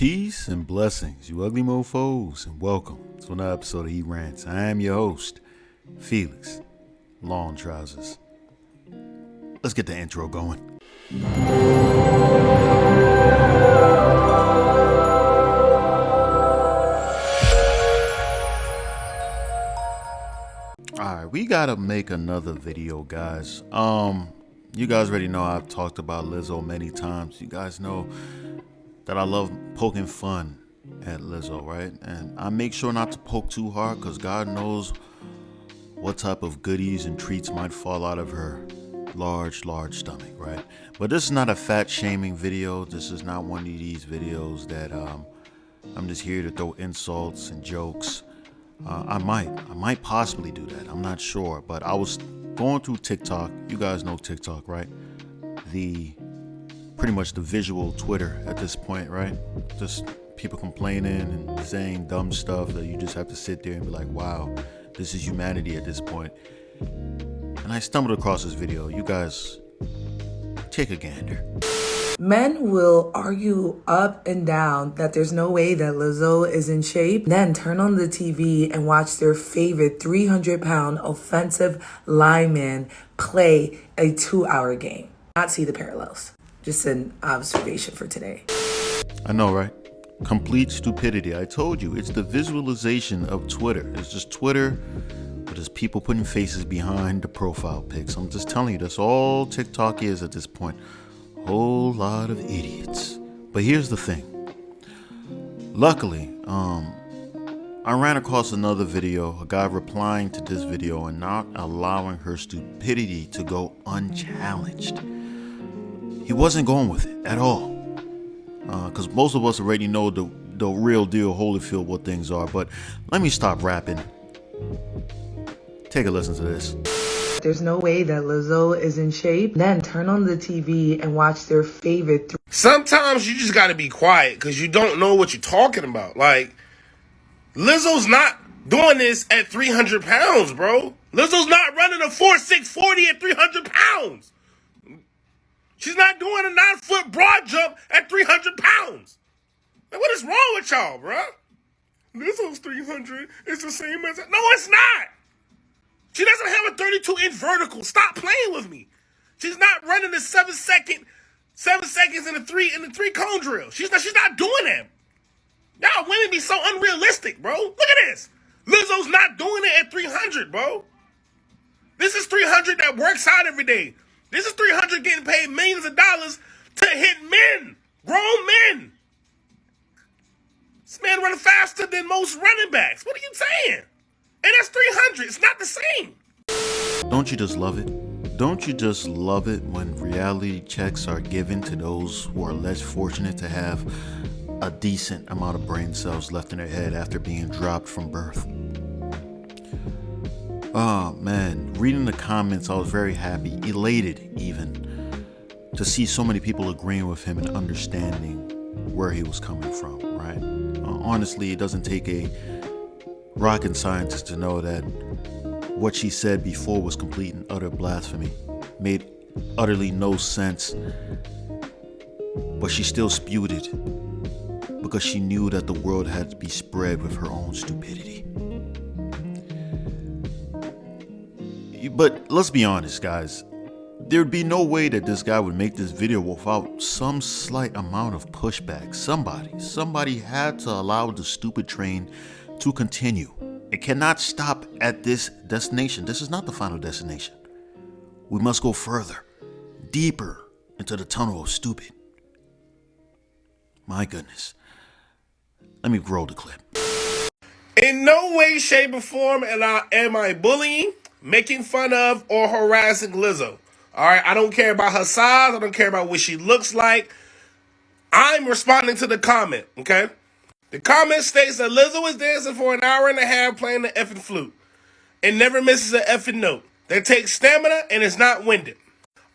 Peace and blessings, you ugly mofos, and welcome to another episode of He Rants. I am your host, Felix, Long Trousers. Let's get the intro going. Alright, we gotta make another video, guys. You guys already know I've talked about Lizzo many times. You guys know that I love poking fun at Lizzo, right? And I make sure not to poke too hard because God knows what type of goodies and treats might fall out of her large stomach, right? But this is not a fat shaming video. This is not one of these videos that I'm just here to throw insults and jokes. I might possibly do that. I'm not sure, but I was going through TikTok. You guys know TikTok, right? Pretty much the visual Twitter at this point, right? Just people complaining and saying dumb stuff that you just have to sit there and be like, wow, this is humanity at this point. And I stumbled across this video. You guys take a gander. Men will argue up and down that there's no way that Lizzo is in shape, then turn on the TV and watch their favorite 300-pound offensive lineman play a 2-hour game. Not see the parallels. Just an observation for today. I know, right? Complete stupidity. I told you, it's the visualization of Twitter. It's just Twitter, but it's people putting faces behind the profile pics. I'm just telling you, that's all TikTok is at this point. Whole lot of idiots. But here's the thing. Luckily, I ran across another video, a guy replying to this video and not allowing her stupidity to go unchallenged. He wasn't going with it at all. Because most of us already know the real deal, Holyfield, what things are. But let me stop rapping. Take a listen to this. There's no way that Lizzo is in shape, then turn on the TV and watch their favorite. Sometimes you just gotta be quiet because you don't know what you're talking about. Like, Lizzo's not doing this at 300 pounds, bro. Lizzo's not running a 4.640 at 300 pounds. She's not doing a 9-foot broad jump at 300 pounds. Like, what is wrong with y'all, bro? Lizzo's 300 is the same as... No, it's not. She doesn't have a 32-inch vertical. Stop playing with me. She's not running the 7 seconds in the three cone drill. She's not doing that. Y'all women be so unrealistic, bro. Look at this. Lizzo's not doing it at 300, bro. This is 300 that works out every day. This is 300 getting paid millions of dollars to hit men, grown men. This man running faster than most running backs. What are you saying? And that's 300. It's not the same. Don't you just love it? Don't you just love it when reality checks are given to those who are less fortunate to have a decent amount of brain cells left in their head after being dropped from birth? Oh man, reading the comments, I was very happy, elated even, to see so many people agreeing with him and understanding where he was coming from, right? Honestly, it doesn't take a rocket scientist to know that what she said before was complete and utter blasphemy. Made utterly no sense, but she still spewed it because she knew that the world had to be spread with her own stupidity. But let's be honest, guys. There'd be no way that this guy would make this video without some slight amount of pushback. Somebody had to allow the stupid train to continue. It cannot stop at this destination. This is not the final destination. We must go further, deeper into the tunnel of stupid. My goodness. Let me roll the clip. In no way, shape, or form am I bullying, making fun of, or harassing Lizzo. All right, I don't care about her size. I don't care about what she looks like. I'm responding to the comment, okay? The comment states that Lizzo is dancing for an hour and a half playing the effing flute and never misses an effing note. That takes stamina and is not winded.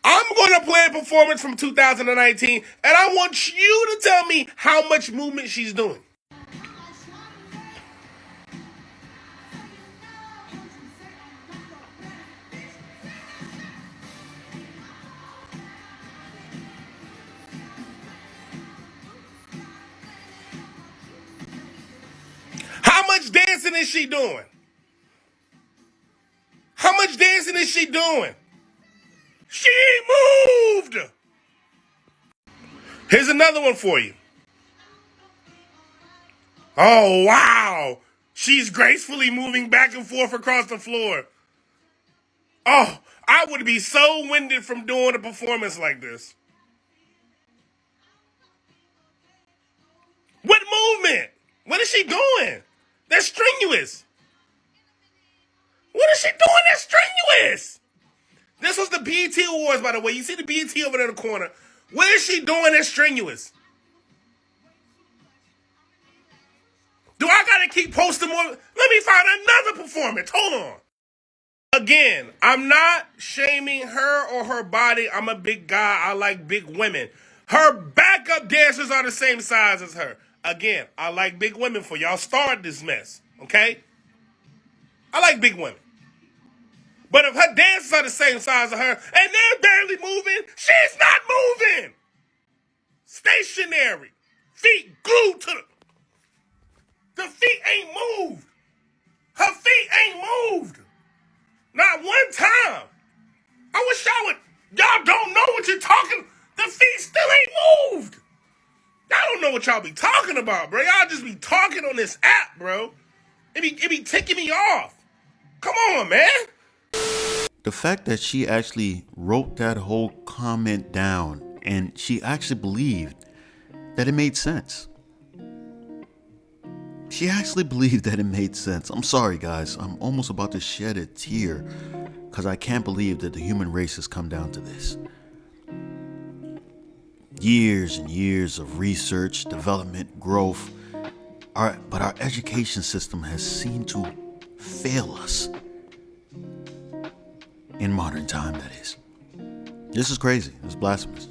I'm going to play a performance from 2019, and I want you to tell me how much movement she's doing. much dancing is she doing? How much dancing is she doing? She moved. Here's another one for you. Oh, wow. She's gracefully moving back and forth across the floor. Oh, I would be so winded from doing a performance like this. What movement? What is she doing? That's strenuous. What is she doing that's strenuous? This was the BET Awards, by the way. You see the BET over there in the corner. What is she doing that's strenuous? Do I gotta keep posting more? Let me find another performance. Hold on. Again, I'm not shaming her or her body. I'm a big guy. I like big women. Her backup dancers are the same size as her. Again, I like big women for y'all started this mess, okay? I like big women. But if her dancers are the same size as her and they're barely moving, she's not moving. Stationary. Feet glued to the feet ain't moved. Her feet ain't moved. Not one time. I wish y'all don't know what you're talking. The feet still ain't moved. Y'all don't know what y'all be talking about, bro. Y'all just be talking on this app, bro. It be ticking me off. Come on, man. The fact that she actually wrote that whole comment down and she actually believed that it made sense. She actually believed that it made sense. I'm sorry, guys. I'm almost about to shed a tear because I can't believe that the human race has come down to this. Years and years of research, development, growth, but our education system has seemed to fail us. In modern time, that is. This is crazy. It's blasphemous.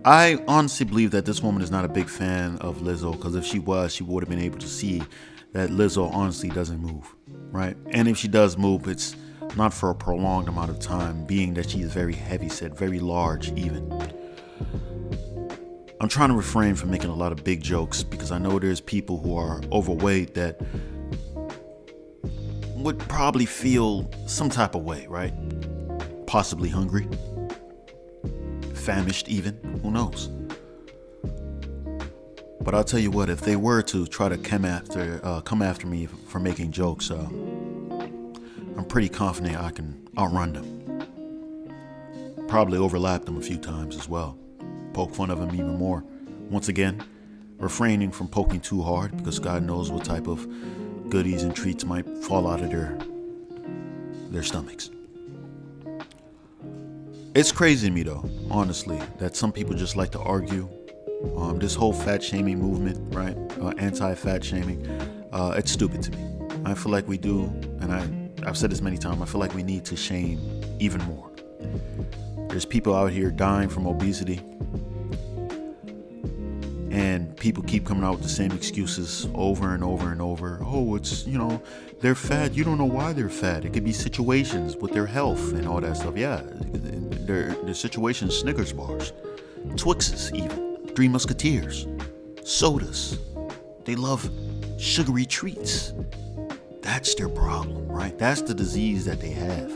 I honestly believe that this woman is not a big fan of Lizzo, because if she was, she would have been able to see that Lizzo honestly doesn't move, right? And if she does move, it's not for a prolonged amount of time, being that she is very heavy-set, very large even. I'm trying to refrain from making a lot of big jokes because I know there's people who are overweight that would probably feel some type of way, right? Possibly hungry, famished even, who knows? But I'll tell you what, if they were to try to come after me for making jokes, I'm pretty confident I can outrun them. Probably overlap them a few times as well. Poke fun of them even more. Once again, refraining from poking too hard because God knows what type of goodies and treats might fall out of their stomachs. It's crazy to me though, honestly, that some people just like to argue. This whole fat shaming movement, right? Anti-fat shaming, it's stupid to me. I feel like we do, and I've said this many times, I feel like we need to shame even more. There's people out here dying from obesity, and people keep coming out with the same excuses over and over and over. Oh, it's, they're fat. You don't know why they're fat. It could be situations with their health and all that stuff. Yeah, their situations, Snickers bars, Twixes even, Three Musketeers, sodas. They love sugary treats. That's their problem, right? That's the disease that they have.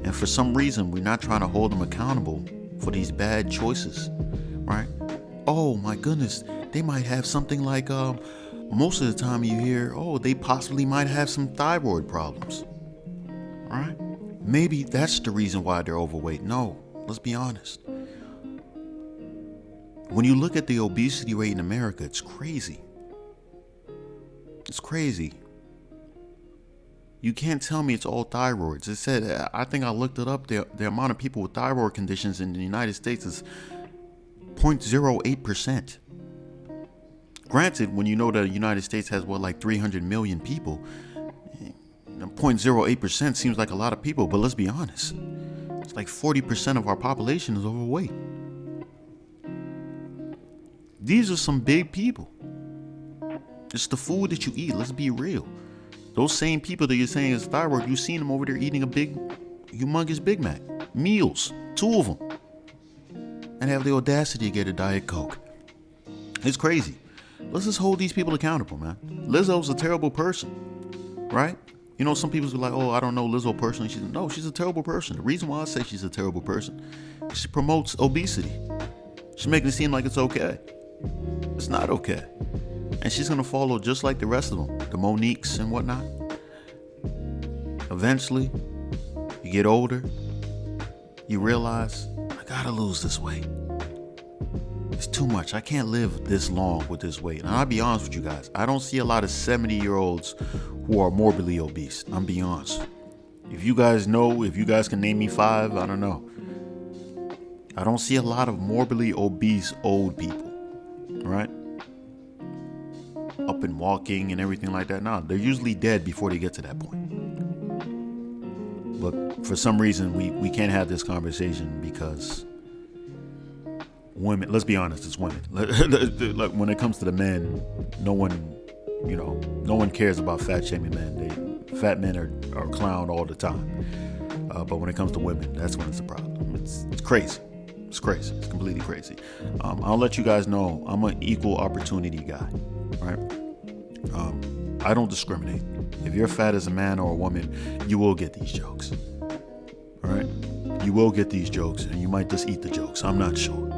And for some reason, we're not trying to hold them accountable for these bad choices, right? Oh my goodness, they might have something like, most of the time you hear, oh, they possibly might have some thyroid problems, right? Maybe that's the reason why they're overweight. No, let's be honest. When you look at the obesity rate in America, it's crazy. It's crazy. You can't tell me it's all thyroids. It said, I think I looked it up, the amount of people with thyroid conditions in the United States is 0.08%. Granted, when you know the United States has, 300 million people, 0.08% seems like a lot of people, but let's be honest. It's like 40% of our population is overweight. These are some big people. It's the food that you eat, let's be real. Those same people that you're saying is thyroid, you've seen them over there eating a big, humongous Big Mac. Meals, 2 of them. And have the audacity to get a Diet Coke. It's crazy. Let's just hold these people accountable, man. Lizzo's a terrible person, right? You know, some people be like, oh, I don't know Lizzo personally. She's a terrible person. The reason why I say she's a terrible person is she promotes obesity. She's making it seem like it's okay. It's not okay. And she's going to follow just like the rest of them, the Moniques and whatnot. Eventually, you get older, you realize, I gotta lose this weight. It's too much. I can't live this long with this weight. And I'll be honest with you guys, I don't see a lot of 70-year-olds who are morbidly obese. I'm being honest. If you guys know, if you guys can name me 5, I don't know. I don't see a lot of morbidly obese old people, right? Up and walking and everything like that. No, they're usually dead before they get to that point. But for some reason, we can't have this conversation because women, let's be honest, it's women. Like when it comes to the men, no one cares about fat shaming men. Fat men are clowned all the time. But when it comes to women, that's when it's a problem. It's crazy. It's crazy. It's completely crazy. I'll let you guys know I'm an equal opportunity guy, right? I don't discriminate. If you're fat as a man or a woman, you will get these jokes, all right? You will get these jokes, and you might just eat the jokes. I'm not sure.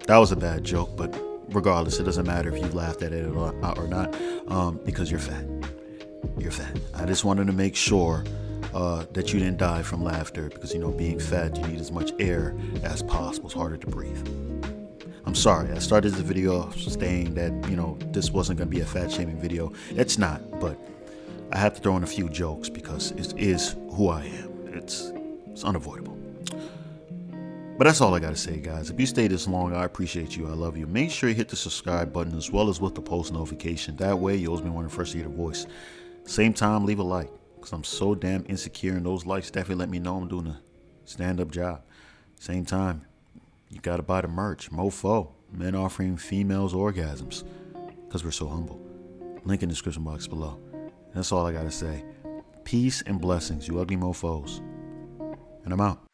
That was a bad joke, but regardless, it doesn't matter if you laughed at it or not, because you're fat. You're fat. I just wanted to make sure that you didn't die from laughter because, being fat, you need as much air as possible. It's harder to breathe. I'm sorry. I started this video saying that, this wasn't going to be a fat shaming video. It's not, but I have to throw in a few jokes because it is who I am. It's unavoidable. But that's all I got to say, guys. If you stay this long, I appreciate you. I love you. Make sure you hit the subscribe button as well as with the post notification. That way, you always be one of the first to hear the voice. Same time, leave a like because I'm so damn insecure, and those likes definitely let me know I'm doing a stand-up job. Same time, you got to buy the merch. Mofo. Men offering females orgasms because we're so humble. Link in the description box below. That's all I got to say. Peace and blessings, you ugly mofos. And I'm out.